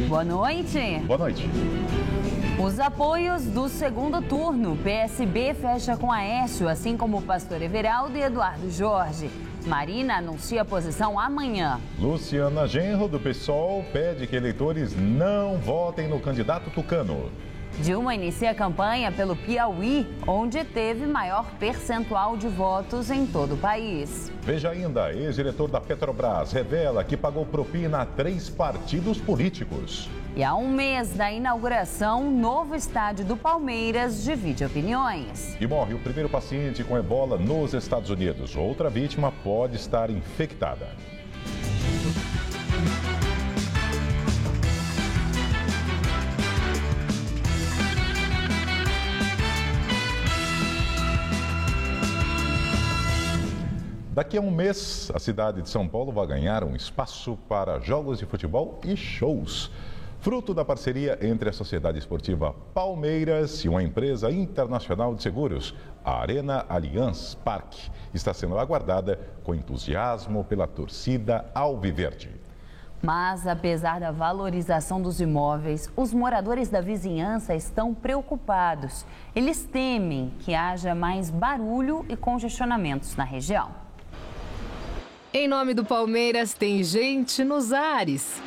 Boa noite. Boa noite. Os apoios do segundo turno. PSB fecha com Aécio, assim como o pastor Everaldo e Eduardo Jorge. Marina anuncia a posição amanhã. Luciana Genro, do PSOL, pede que eleitores não votem no candidato tucano. Dilma inicia a campanha pelo Piauí, onde teve maior percentual de votos em todo o país. Veja ainda, ex-diretor da Petrobras revela que pagou propina a 3 partidos políticos. E há um mês da inauguração, novo estádio do Palmeiras divide opiniões. E morre o primeiro paciente com ebola nos Estados Unidos. Outra vítima pode estar infectada. Daqui a um mês, a cidade de São Paulo vai ganhar um espaço para jogos de futebol e shows. Fruto da parceria entre a Sociedade Esportiva Palmeiras e uma empresa internacional de seguros, a Arena Allianz Parque está sendo aguardada com entusiasmo pela torcida alviverde. Mas, apesar da valorização dos imóveis, os moradores da vizinhança estão preocupados. Eles temem que haja mais barulho e congestionamentos na região. Em nome do Palmeiras, tem gente nos ares.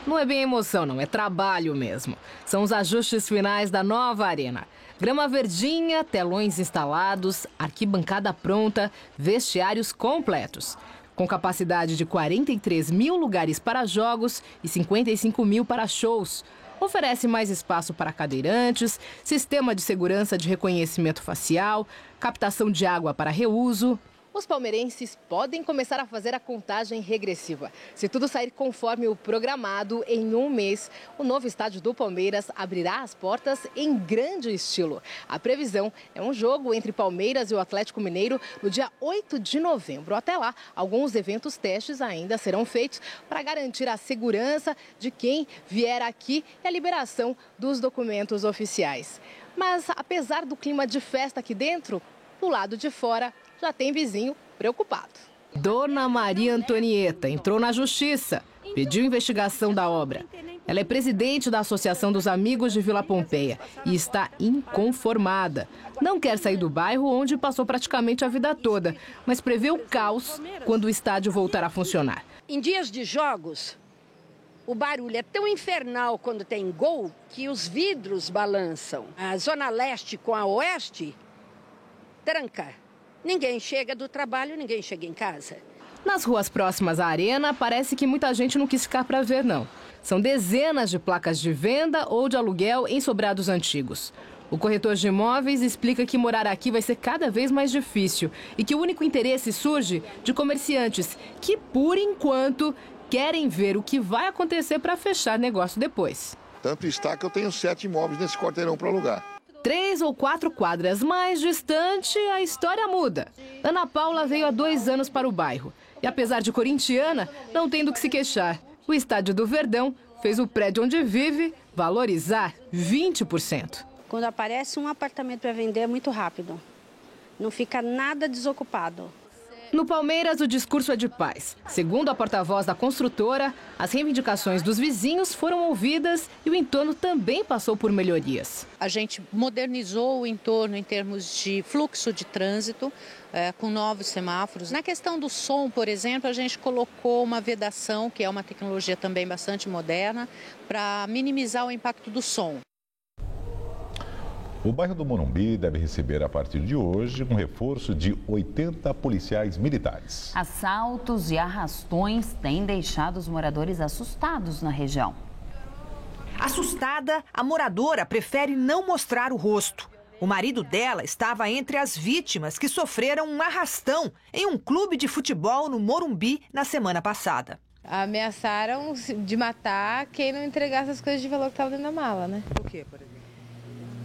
Não é bem emoção, não, é trabalho mesmo. São os ajustes finais da nova arena. Grama verdinha, telões instalados, arquibancada pronta, vestiários completos. Com capacidade de 43 mil lugares para jogos e 55 mil para shows. Oferece mais espaço para cadeirantes, sistema de segurança de reconhecimento facial, captação de água para reuso. Os palmeirenses podem começar a fazer a contagem regressiva. Se tudo sair conforme o programado, em um mês, o novo estádio do Palmeiras abrirá as portas em grande estilo. A previsão é um jogo entre Palmeiras e o Atlético Mineiro no dia 8 de novembro. Até lá, alguns eventos testes ainda serão feitos para garantir a segurança de quem vier aqui e a liberação dos documentos oficiais. Mas, apesar do clima de festa aqui dentro, do lado de fora, já tem vizinho preocupado. Dona Maria Antonieta entrou na justiça, pediu investigação da obra. Ela é presidente da Associação dos Amigos de Vila Pompeia e está inconformada. Não quer sair do bairro onde passou praticamente a vida toda, mas prevê o caos quando o estádio voltar a funcionar. Em dias de jogos, o barulho é tão infernal quando tem gol que os vidros balançam. A Zona Leste com a Oeste tranca. Ninguém chega do trabalho, ninguém chega em casa. Nas ruas próximas à arena, parece que muita gente não quis ficar para ver, não. São dezenas de placas de venda ou de aluguel em sobrados antigos. O corretor de imóveis explica que morar aqui vai ser cada vez mais difícil e que o único interesse surge de comerciantes que, por enquanto, querem ver o que vai acontecer para fechar negócio depois. Tanto está que eu tenho 7 imóveis nesse quarteirão para alugar. 3 ou 4 quadras mais distante, a história muda. Ana Paula veio há 2 anos para o bairro. E apesar de corintiana, não tem do que se queixar. O estádio do Verdão fez o prédio onde vive valorizar 20%. Quando aparece um apartamento para vender é muito rápido. Não fica nada desocupado. No Palmeiras, o discurso é de paz. Segundo a porta-voz da construtora, as reivindicações dos vizinhos foram ouvidas e o entorno também passou por melhorias. A gente modernizou o entorno em termos de fluxo de trânsito, com novos semáforos. Na questão do som, por exemplo, a gente colocou uma vedação, que é uma tecnologia também bastante moderna, para minimizar o impacto do som. O bairro do Morumbi deve receber, a partir de hoje, um reforço de 80 policiais militares. Assaltos e arrastões têm deixado os moradores assustados na região. Assustada, a moradora prefere não mostrar o rosto. O marido dela estava entre as vítimas que sofreram um arrastão em um clube de futebol no Morumbi na semana passada. Ameaçaram de matar quem não entregasse as coisas de valor que estavam dentro da mala, né? O quê, por exemplo?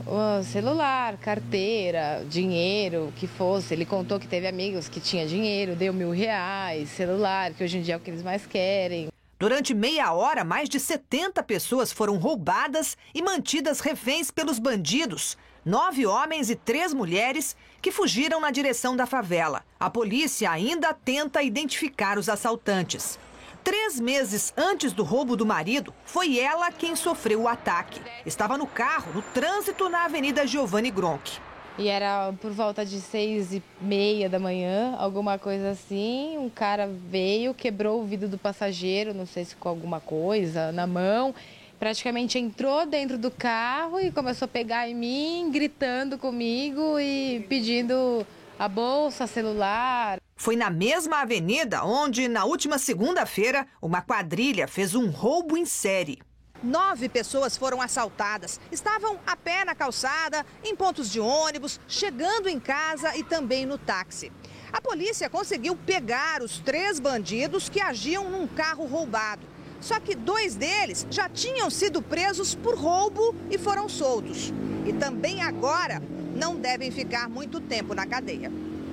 O celular, carteira, dinheiro, o que fosse. Ele contou que teve amigos que tinham dinheiro, deu R$1.000, celular, que hoje em dia é o que eles mais querem. Durante meia hora, mais de 70 pessoas foram roubadas e mantidas reféns pelos bandidos. 9 homens e 3 mulheres que fugiram na direção da favela. A polícia ainda tenta identificar os assaltantes. 3 meses antes do roubo do marido, foi ela quem sofreu o ataque. Estava no carro, no trânsito na Avenida Giovanni Gronchi. E era por volta de 6h30 da manhã, alguma coisa assim. Um cara veio, quebrou o vidro do passageiro, não sei se com alguma coisa na mão. Praticamente entrou dentro do carro e começou a pegar em mim, gritando comigo e pedindo a bolsa, celular. Foi na mesma avenida onde, na última segunda-feira, uma quadrilha fez um roubo em série. 9 pessoas foram assaltadas. Estavam a pé na calçada, em pontos de ônibus, chegando em casa e também no táxi. A polícia conseguiu pegar os 3 bandidos que agiam num carro roubado. Só que 2 deles já tinham sido presos por roubo e foram soltos. E também agora não devem ficar muito tempo na cadeia.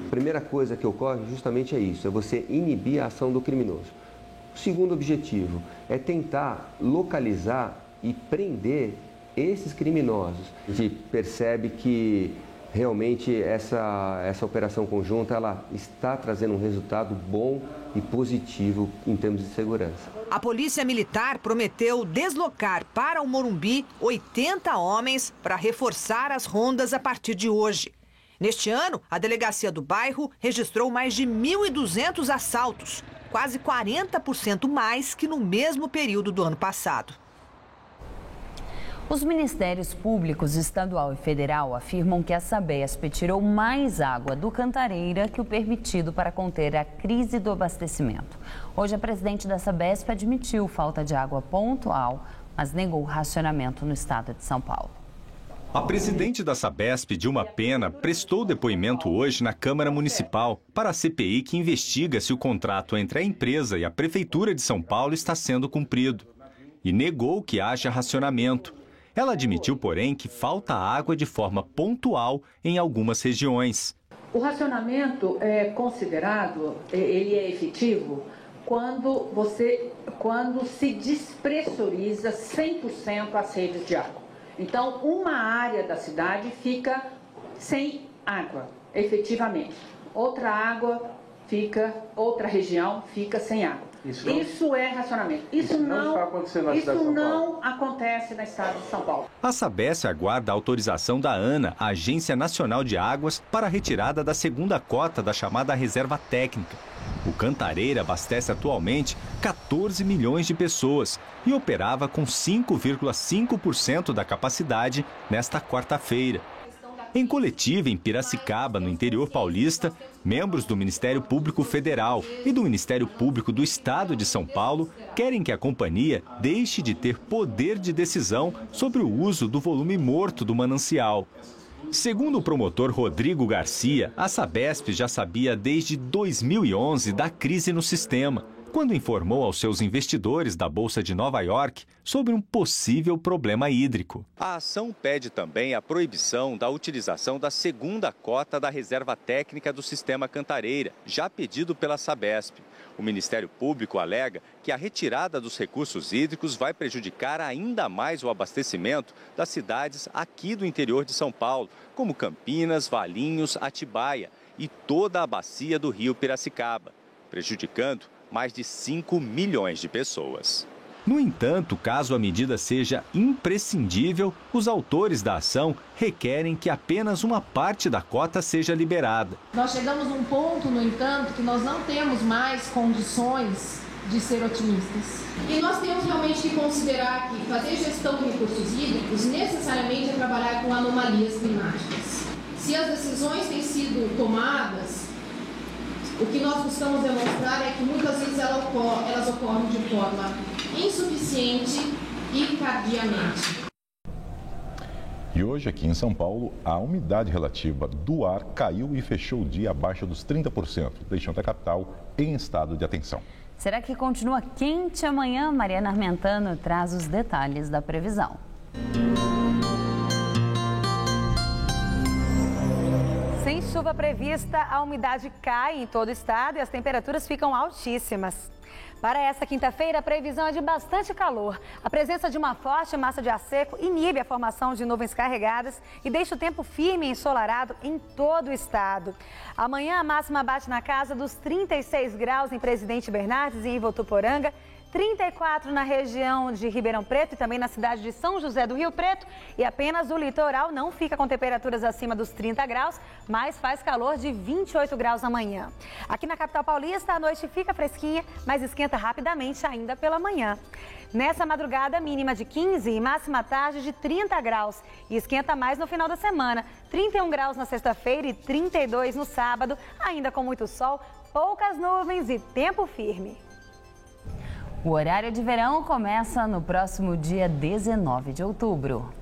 A primeira coisa que ocorre justamente é isso, é você inibir a ação do criminoso. O segundo objetivo é tentar localizar e prender esses criminosos. A gente percebe que realmente essa operação conjunta ela está trazendo um resultado bom e positivo em termos de segurança. A Polícia Militar prometeu deslocar para o Morumbi 80 homens para reforçar as rondas a partir de hoje. Neste ano, a delegacia do bairro registrou mais de 1.200 assaltos, quase 40% mais que no mesmo período do ano passado. Os Ministérios Públicos Estadual e Federal afirmam que a Sabesp tirou mais água do Cantareira que o permitido para conter a crise do abastecimento. Hoje, a presidente da Sabesp admitiu falta de água pontual, mas negou o racionamento no estado de São Paulo. A presidente da Sabesp, Dilma Pena, prestou depoimento hoje na Câmara Municipal para a CPI que investiga se o contrato entre a empresa e a Prefeitura de São Paulo está sendo cumprido. E negou que haja racionamento. Ela admitiu, porém, que falta água de forma pontual em algumas regiões. O racionamento é considerado, ele é efetivo quando se despressuriza 100% as redes de água. Então, uma área da cidade fica sem água, efetivamente. Outra região fica sem água. Isso é racionamento. Isso não acontece no estado de São Paulo. A Sabesp aguarda a autorização da ANA, a Agência Nacional de Águas, para a retirada da segunda cota da chamada reserva técnica. O Cantareira abastece atualmente 14 milhões de pessoas e operava com 5,5% da capacidade nesta quarta-feira. Em coletiva em Piracicaba, no interior paulista, membros do Ministério Público Federal e do Ministério Público do Estado de São Paulo querem que a companhia deixe de ter poder de decisão sobre o uso do volume morto do manancial. Segundo o promotor Rodrigo Garcia, a Sabesp já sabia desde 2011 da crise no sistema, quando informou aos seus investidores da Bolsa de Nova York sobre um possível problema hídrico. A ação pede também a proibição da utilização da segunda cota da reserva técnica do sistema Cantareira, já pedido pela Sabesp. O Ministério Público alega que a retirada dos recursos hídricos vai prejudicar ainda mais o abastecimento das cidades aqui do interior de São Paulo, como Campinas, Valinhos, Atibaia e toda a bacia do rio Piracicaba, prejudicando mais de 5 milhões de pessoas. No entanto, caso a medida seja imprescindível, os autores da ação requerem que apenas uma parte da cota seja liberada. Nós chegamos num ponto, no entanto, que nós não temos mais condições de ser otimistas. E nós temos realmente que considerar que fazer gestão de recursos hídricos necessariamente é trabalhar com anomalias climáticas. Se as decisões têm sido tomadas, o que nós buscamos demonstrar é que muitas vezes elas ocorrem de forma insuficiente e tardiamente. E hoje aqui em São Paulo, a umidade relativa do ar caiu e fechou o dia abaixo dos 30%, deixando a capital em estado de atenção. Será que continua quente amanhã? Mariana Armentano traz os detalhes da previsão. Sem chuva prevista, a umidade cai em todo o estado e as temperaturas ficam altíssimas. Para esta quinta-feira, a previsão é de bastante calor. A presença de uma forte massa de ar seco inibe a formação de nuvens carregadas e deixa o tempo firme e ensolarado em todo o estado. Amanhã, a máxima bate na casa dos 36 graus em Presidente Bernardes e em Votuporanga, 34 na região de Ribeirão Preto e também na cidade de São José do Rio Preto. E apenas o litoral não fica com temperaturas acima dos 30 graus, mas faz calor de 28 graus amanhã. Aqui na capital paulista, a noite fica fresquinha, mas esquenta rapidamente ainda pela manhã. Nessa madrugada, mínima de 15 e máxima tarde de 30 graus. E esquenta mais no final da semana. 31 graus na sexta-feira e 32 no sábado, ainda com muito sol, poucas nuvens e tempo firme. O horário de verão começa no próximo dia 19 de outubro.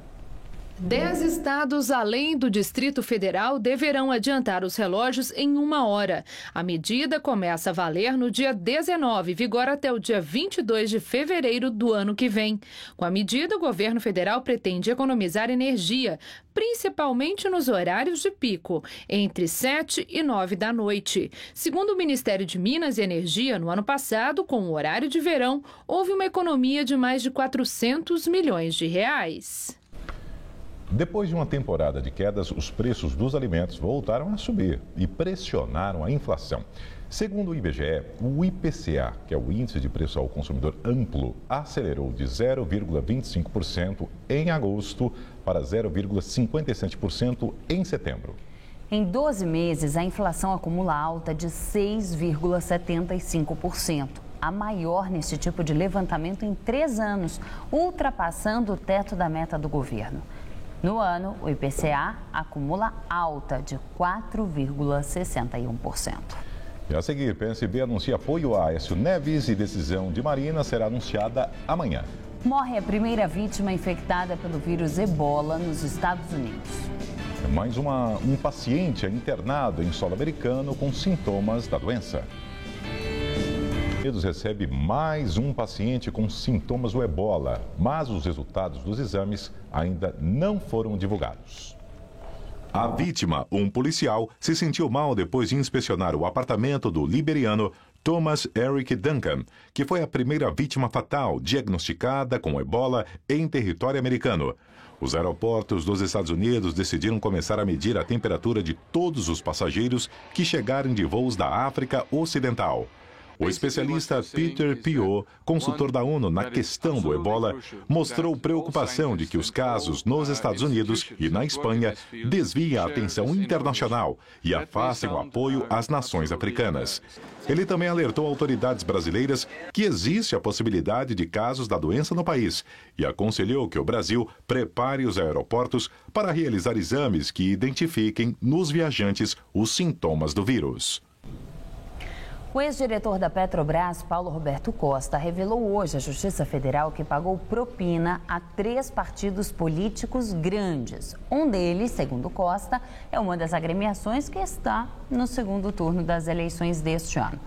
10 estados, além do Distrito Federal, deverão adiantar os relógios em 1 hora. A medida começa a valer no dia 19 e vigora até o dia 22 de fevereiro do ano que vem. Com a medida, o governo federal pretende economizar energia, principalmente nos horários de pico, entre 7 e 9 da noite. Segundo o Ministério de Minas e Energia, no ano passado, com o horário de verão, houve uma economia de mais de 400 milhões de reais. Depois de uma temporada de quedas, os preços dos alimentos voltaram a subir e pressionaram a inflação. Segundo o IBGE, o IPCA, que é o Índice de Preço ao Consumidor Amplo, acelerou de 0,25% em agosto para 0,57% em setembro. Em 12 meses, a inflação acumula alta de 6,75%. A maior neste tipo de levantamento em 3 anos, ultrapassando o teto da meta do governo. No ano, o IPCA acumula alta de 4,61%. E a seguir, PSB anuncia apoio a Aécio Neves e decisão de Marina será anunciada amanhã. Morre a primeira vítima infectada pelo vírus Ebola nos Estados Unidos. Mais um paciente é internado em solo americano com sintomas da doença. Unidos recebe mais um paciente com sintomas do Ebola, mas os resultados dos exames ainda não foram divulgados. A vítima, um policial, se sentiu mal depois de inspecionar o apartamento do liberiano Thomas Eric Duncan, que foi a primeira vítima fatal diagnosticada com Ebola em território americano. Os aeroportos dos Estados Unidos decidiram começar a medir a temperatura de todos os passageiros que chegarem de voos da África Ocidental. O especialista Peter Piot, consultor da ONU na questão do Ebola, mostrou preocupação de que os casos nos Estados Unidos e na Espanha desviem a atenção internacional e afastem o apoio às nações africanas. Ele também alertou autoridades brasileiras que existe a possibilidade de casos da doença no país e aconselhou que o Brasil prepare os aeroportos para realizar exames que identifiquem nos viajantes os sintomas do vírus. O ex-diretor da Petrobras, Paulo Roberto Costa, revelou hoje à Justiça Federal que pagou propina a 3 partidos políticos grandes. Um deles, segundo Costa, é uma das agremiações que está no segundo turno das eleições deste ano.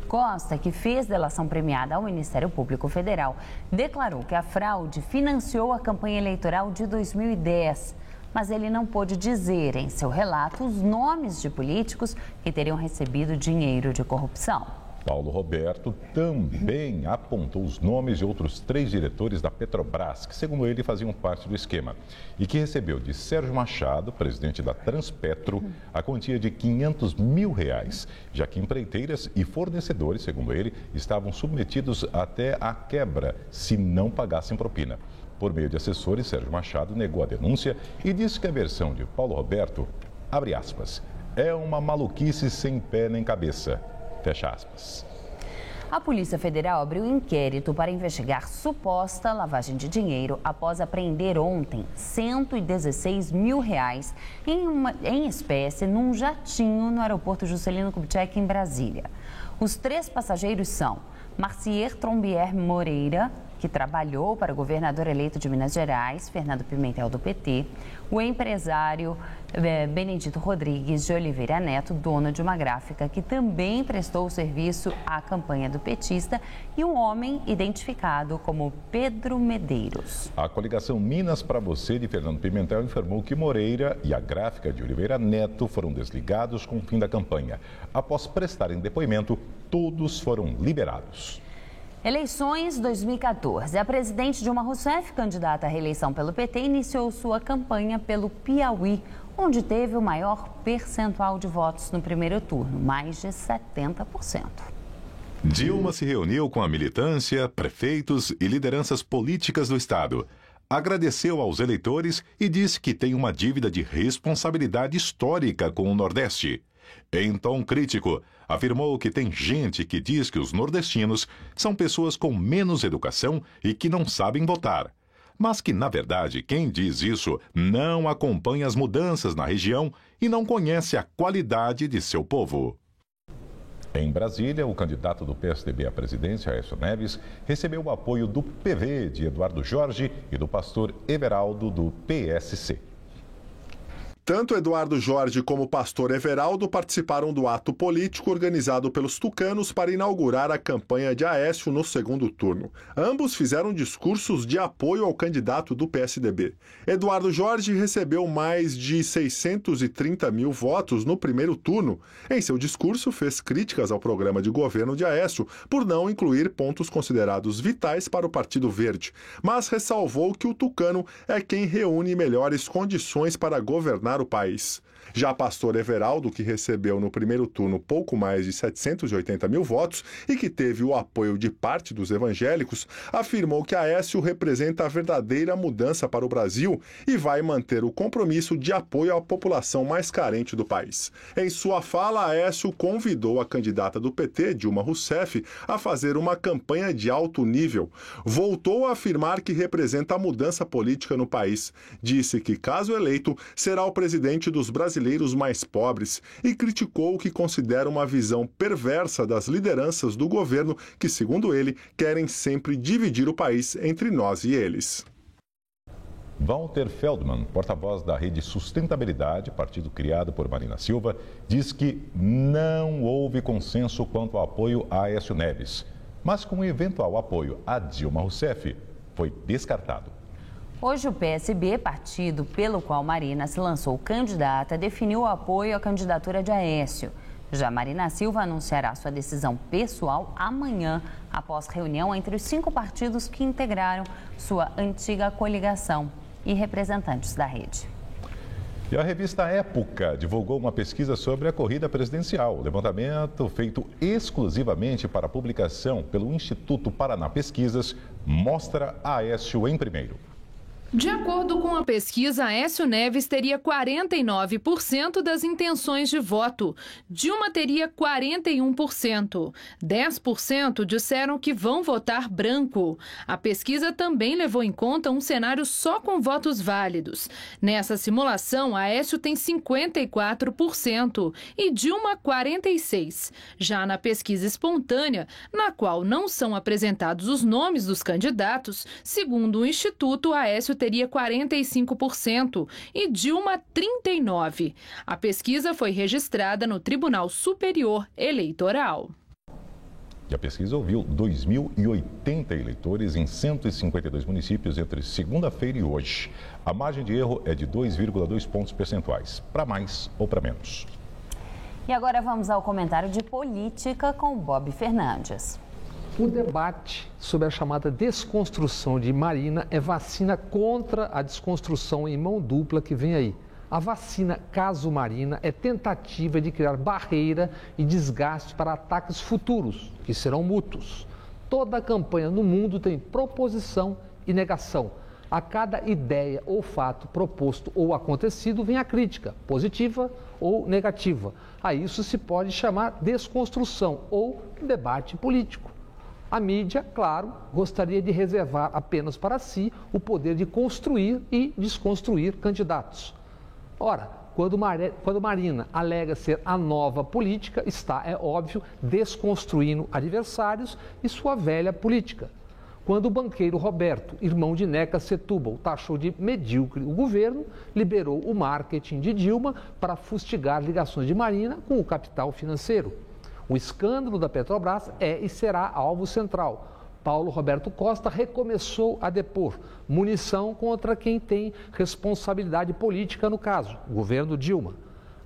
Costa, que fez delação premiada ao Ministério Público Federal, declarou que a fraude financiou a campanha eleitoral de 2010. Mas ele não pôde dizer em seu relato os nomes de políticos que teriam recebido dinheiro de corrupção. Paulo Roberto também apontou os nomes de outros 3 diretores da Petrobras, que, segundo ele, faziam parte do esquema, e que recebeu de Sérgio Machado, presidente da Transpetro, a quantia de R$500 mil, já que empreiteiras e fornecedores, segundo ele, estavam submetidos até à quebra se não pagassem propina. Por meio de assessores, Sérgio Machado negou a denúncia e disse que a versão de Paulo Roberto, abre aspas, é uma maluquice sem pé nem cabeça, fecha aspas. A Polícia Federal abriu inquérito para investigar suposta lavagem de dinheiro após apreender ontem R$116 mil em espécie num jatinho no aeroporto Juscelino Kubitschek, em Brasília. Os 3 passageiros são Marcier Trombier Moreira, que trabalhou para o governador eleito de Minas Gerais, Fernando Pimentel, do PT, o empresário Benedito Rodrigues de Oliveira Neto, dono de uma gráfica que também prestou serviço à campanha do petista, e um homem identificado como Pedro Medeiros. A coligação Minas para Você de Fernando Pimentel informou que Moreira e a gráfica de Oliveira Neto foram desligados com o fim da campanha. Após prestarem depoimento, todos foram liberados. Eleições 2014. A presidente Dilma Rousseff, candidata à reeleição pelo PT, iniciou sua campanha pelo Piauí, onde teve o maior percentual de votos no primeiro turno, mais de 70%. Dilma se reuniu com a militância, prefeitos e lideranças políticas do estado. Agradeceu aos eleitores e disse que tem uma dívida de responsabilidade histórica com o Nordeste. Em tom crítico, afirmou que tem gente que diz que os nordestinos são pessoas com menos educação e que não sabem votar. Mas que, na verdade, quem diz isso não acompanha as mudanças na região e não conhece a qualidade de seu povo. Em Brasília, o candidato do PSDB à presidência, Aécio Neves, recebeu o apoio do PV de Eduardo Jorge e do pastor Everaldo do PSC. Tanto Eduardo Jorge como o pastor Everaldo participaram do ato político organizado pelos tucanos para inaugurar a campanha de Aécio no segundo turno. Ambos fizeram discursos de apoio ao candidato do PSDB. Eduardo Jorge recebeu mais de 630 mil votos no primeiro turno. Em seu discurso, fez críticas ao programa de governo de Aécio por não incluir pontos considerados vitais para o Partido Verde, mas ressalvou que o tucano é quem reúne melhores condições para governar o país. Já pastor Everaldo, que recebeu no primeiro turno pouco mais de 780 mil votos e que teve o apoio de parte dos evangélicos, afirmou que Aécio representa a verdadeira mudança para o Brasil e vai manter o compromisso de apoio à população mais carente do país. Em sua fala, Aécio convidou a candidata do PT, Dilma Rousseff, a fazer uma campanha de alto nível. Voltou a afirmar que representa a mudança política no país. Disse que, caso eleito, será o presidente dos brasileiros mais pobres e criticou o que considera uma visão perversa das lideranças do governo que, segundo ele, querem sempre dividir o país entre nós e eles. Walter Feldman, porta-voz da Rede Sustentabilidade, partido criado por Marina Silva, diz que não houve consenso quanto ao apoio a Aécio Neves, mas com o eventual apoio a Dilma Rousseff, foi descartado. Hoje, o PSB, partido pelo qual Marina se lançou candidata, definiu o apoio à candidatura de Aécio. Já Marina Silva anunciará sua decisão pessoal amanhã, após reunião entre os 5 partidos que integraram sua antiga coligação e representantes da rede. E a revista Época divulgou uma pesquisa sobre a corrida presidencial. O levantamento, feito exclusivamente para publicação pelo Instituto Paraná Pesquisas, mostra Aécio em primeiro. De acordo com a pesquisa, Aécio Neves teria 49% das intenções de voto. Dilma teria 41%. 10% disseram que vão votar branco. A pesquisa também levou em conta um cenário só com votos válidos. Nessa simulação, Aécio tem 54% e Dilma 46%. Já na pesquisa espontânea, na qual não são apresentados os nomes dos candidatos, segundo o Instituto, Aécio teria 45% e Dilma 39%. A pesquisa foi registrada no Tribunal Superior Eleitoral. E a pesquisa ouviu 2.080 eleitores em 152 municípios entre segunda-feira e hoje. A margem de erro é de 2,2 pontos percentuais, para mais ou para menos. E agora vamos ao comentário de política com Bob Fernandes. O debate sobre a chamada desconstrução de Marina é vacina contra a desconstrução em mão dupla que vem aí. A vacina caso Marina é tentativa de criar barreira e desgaste para ataques futuros, que serão mútuos. Toda campanha no mundo tem proposição e negação. A cada ideia ou fato proposto ou acontecido vem a crítica, positiva ou negativa. A isso se pode chamar desconstrução ou debate político. A mídia, claro, gostaria de reservar apenas para si o poder de construir e desconstruir candidatos. Ora, quando Marina alega ser a nova política, está, é óbvio, desconstruindo adversários e sua velha política. Quando o banqueiro Roberto, irmão de Neca Setúbal, taxou de medíocre o governo, liberou o marketing de Dilma para fustigar ligações de Marina com o capital financeiro. O escândalo da Petrobras é e será alvo central. Paulo Roberto Costa recomeçou a depor munição contra quem tem responsabilidade política no caso, o governo Dilma.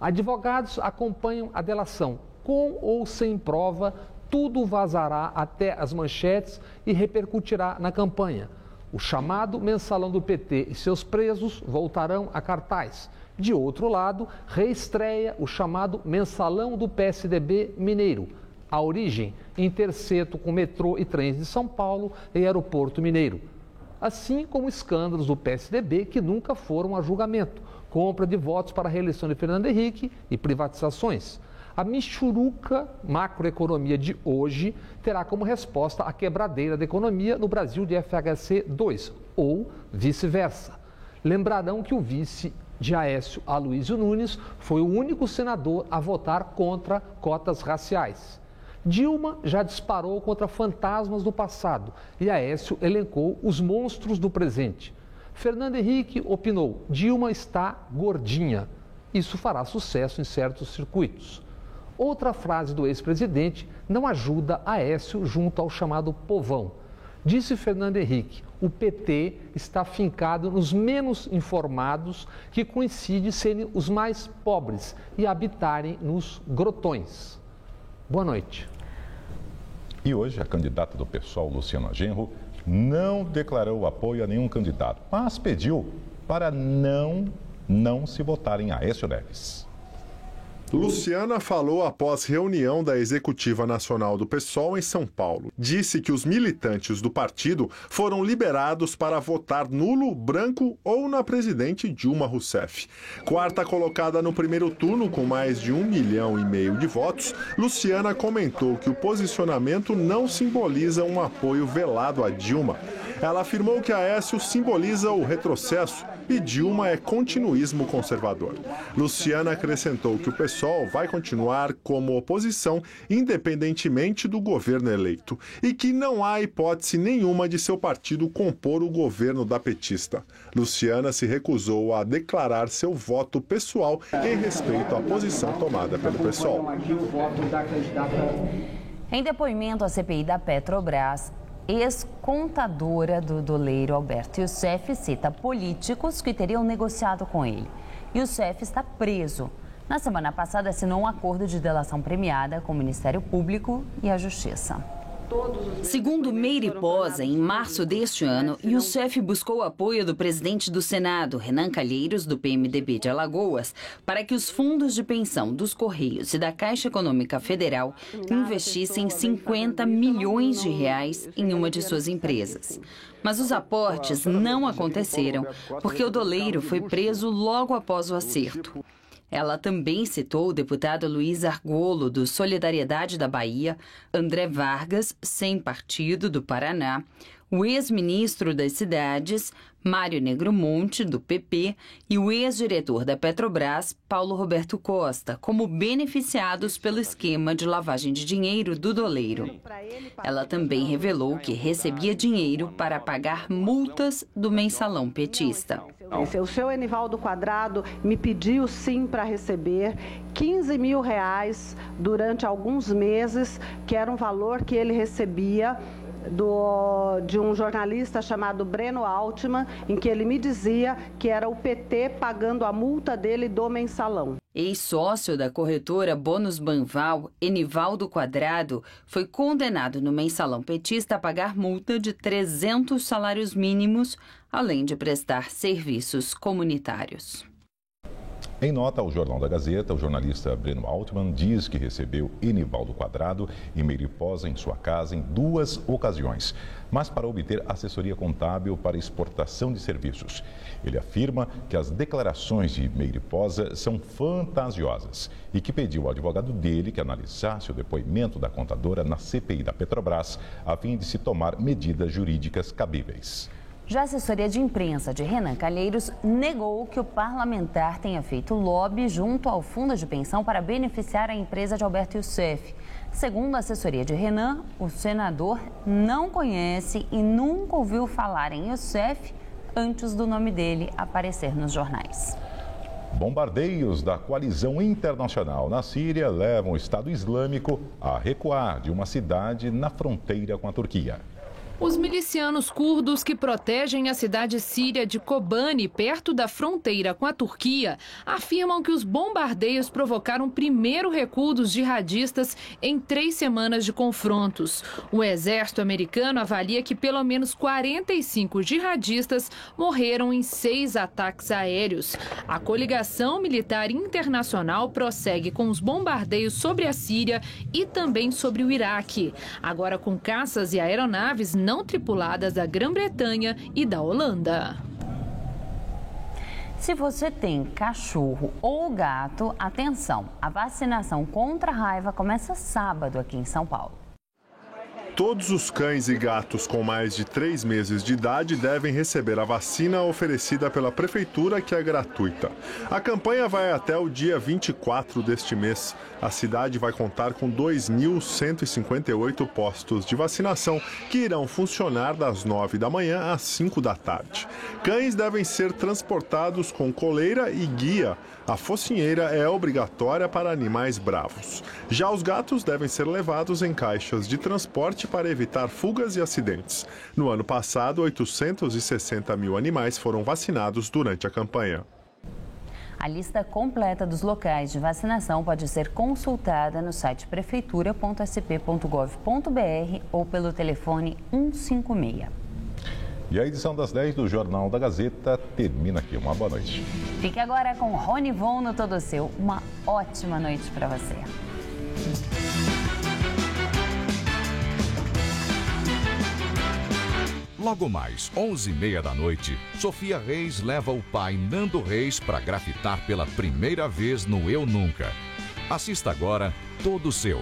Advogados acompanham a delação. Com ou sem prova, tudo vazará até as manchetes e repercutirá na campanha. O chamado mensalão do PT e seus presos voltarão a cartaz. De outro lado, reestreia o chamado mensalão do PSDB mineiro. A origem, interceto com metrô e trens de São Paulo e aeroporto mineiro. Assim como escândalos do PSDB que nunca foram a julgamento. Compra de votos para a reeleição de Fernando Henrique e privatizações. A michuruca macroeconomia de hoje terá como resposta a quebradeira da economia no Brasil de FHC 2, ou vice-versa. Lembrarão que o vice de Aécio, Aloysio Nunes, foi o único senador a votar contra cotas raciais. Dilma já disparou contra fantasmas do passado e Aécio elencou os monstros do presente. Fernando Henrique opinou: Dilma está gordinha. Isso fará sucesso em certos circuitos. Outra frase do ex-presidente não ajuda Aécio junto ao chamado povão. Disse Fernando Henrique: o PT está fincado nos menos informados, que coincide serem os mais pobres e habitarem nos grotões. Boa noite. E hoje a candidata do PSOL, Luciana Genro, não declarou apoio a nenhum candidato, mas pediu para não se votar em Aécio Neves. Luciana falou após reunião da Executiva Nacional do PSOL em São Paulo. Disse que os militantes do partido foram liberados para votar nulo, branco ou na presidente Dilma Rousseff. Quarta colocada no primeiro turno com mais de 1,5 milhão de votos, Luciana comentou que o posicionamento não simboliza um apoio velado a Dilma. Ela afirmou que Aécio simboliza o retrocesso e Dilma é continuismo conservador. Luciana acrescentou que o PSOL vai continuar como oposição independentemente do governo eleito e que não há hipótese nenhuma de seu partido compor o governo da petista. Luciana se recusou a declarar seu voto pessoal em respeito à posição tomada pelo PSOL. Em depoimento à CPI da Petrobras, ex-contadora do doleiro Alberto Youssef cita políticos que teriam negociado com ele. Youssef está preso. Na semana passada, assinou um acordo de delação premiada com o Ministério Público e a Justiça. Segundo Meire Posa, em março deste ano, Youssef buscou o apoio do presidente do Senado, Renan Calheiros, do PMDB de Alagoas, para que os fundos de pensão dos Correios e da Caixa Econômica Federal investissem 50 milhões de reais em uma de suas empresas. Mas os aportes não aconteceram, porque o doleiro foi preso logo após o acerto. Ela também citou o deputado Luiz Argolo, do Solidariedade da Bahia, André Vargas, sem partido, do Paraná, o ex-ministro das Cidades, Mário Negromonte, do PP, e o ex-diretor da Petrobras, Paulo Roberto Costa, como beneficiados pelo esquema de lavagem de dinheiro do doleiro. Ela também revelou que recebia dinheiro para pagar multas do mensalão petista. O seu Enivaldo Quadrado me pediu sim para receber 15 mil reais durante alguns meses, que era um valor que ele recebia de um jornalista chamado Breno Altman, em que ele me dizia que era o PT pagando a multa dele do mensalão. Ex-sócio da corretora Bônus Banval, Enivaldo Quadrado, foi condenado no mensalão petista a pagar multa de 300 salários mínimos, além de prestar serviços comunitários. Em nota ao Jornal da Gazeta, o jornalista Breno Altman diz que recebeu Enivaldo Quadrado e Meire Posa em sua casa em 2 ocasiões, mas para obter assessoria contábil para exportação de serviços. Ele afirma que as declarações de Meire Posa são fantasiosas e que pediu ao advogado dele que analisasse o depoimento da contadora na CPI da Petrobras, a fim de se tomar medidas jurídicas cabíveis. Já a assessoria de imprensa de Renan Calheiros negou que o parlamentar tenha feito lobby junto ao fundo de pensão para beneficiar a empresa de Alberto Youssef. Segundo a assessoria de Renan, o senador não conhece e nunca ouviu falar em Youssef antes do nome dele aparecer nos jornais. Bombardeios da coalizão internacional na Síria levam o Estado Islâmico a recuar de uma cidade na fronteira com a Turquia. Os milicianos curdos que protegem a cidade síria de Kobani, perto da fronteira com a Turquia, afirmam que os bombardeios provocaram o primeiro recuo dos jihadistas em 3 semanas de confrontos. O exército americano avalia que pelo menos 45 jihadistas morreram em 6 ataques aéreos. A coligação militar internacional prossegue com os bombardeios sobre a Síria e também sobre o Iraque, agora com caças e aeronaves não tripuladas da Grã-Bretanha e da Holanda. Se você tem cachorro ou gato, atenção, a vacinação contra a raiva começa sábado aqui em São Paulo. Todos os cães e gatos com mais de 3 meses de idade devem receber a vacina oferecida pela Prefeitura, que é gratuita. A campanha vai até o dia 24 deste mês. A cidade vai contar com 2.158 postos de vacinação que irão funcionar das 9 da manhã às 5 da tarde. Cães devem ser transportados com coleira e guia. A focinheira é obrigatória para animais bravos. Já os gatos devem ser levados em caixas de transporte para evitar fugas e acidentes. No ano passado, 860 mil animais foram vacinados durante a campanha. A lista completa dos locais de vacinação pode ser consultada no site prefeitura.sp.gov.br ou pelo telefone 156. E a edição das 10 do Jornal da Gazeta termina aqui. Uma boa noite. Fique agora com Rony Von no Todo Seu. Uma ótima noite para você. Logo mais, 11h30 da noite, Sofia Reis leva o pai Nando Reis para grafitar pela primeira vez no Eu Nunca. Assista agora Todo Seu.